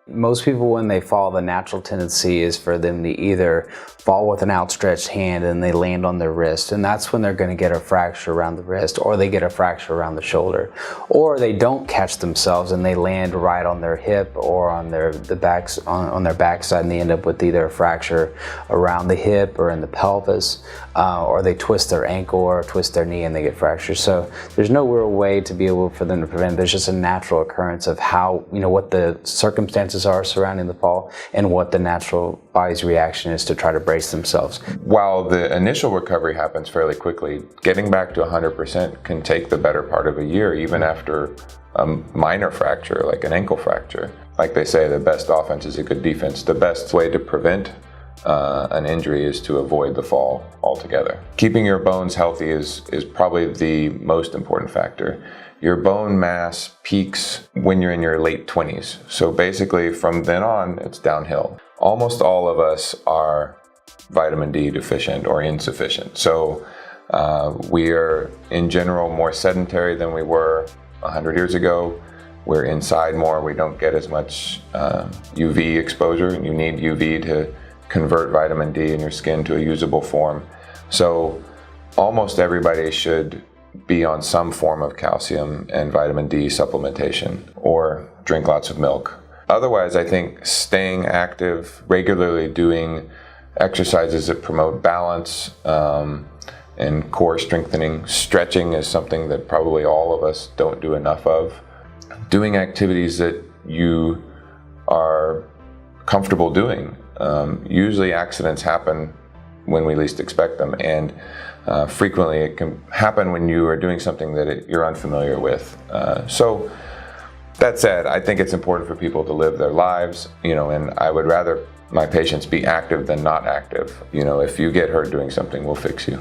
Most people, when they fall, the natural tendency is for them to either fall with an outstretched hand and they land on their wrist, and that's when they're going to get a fracture around the wrist, or they get a fracture around the shoulder, or they don't catch themselves and they land right on their hip or on their backside, and they end up with either a fracture around the hip or in the pelvis, or they twist their ankle or twist their knee and they get fractures. So there's no real way to be able for them to prevent. There's just a natural occurrence of how, what the circumstances are surrounding the fall and what the natural body's reaction is to try to brace themselves. While the initial recovery happens fairly quickly, getting back to 100% can take the better part of a year, even after a minor fracture, like an ankle fracture. Like they say, the best offense is a good defense. The best way to prevent an injury is to avoid the fall altogether. Keeping your bones healthy is probably the most important factor. Your bone mass peaks when you're in your late 20s. So basically from then on, it's downhill. Almost all of us are vitamin D deficient or insufficient. So we are in general more sedentary than we were 100 years ago. We're inside more. We don't get as much UV exposure. You need UV to convert vitamin D in your skin to a usable form. So almost everybody should be on some form of calcium and vitamin D supplementation or drink lots of milk. Otherwise, I think staying active, regularly doing exercises that promote balance and core strengthening. Stretching is something that probably all of us don't do enough of. Doing activities that you are comfortable doing. Usually accidents happen when we least expect them, and frequently it can happen when you are doing something that you're unfamiliar with. So that said, I think it's important for people to live their lives, and I would rather my patients be active than not active. If you get hurt doing something, we'll fix you.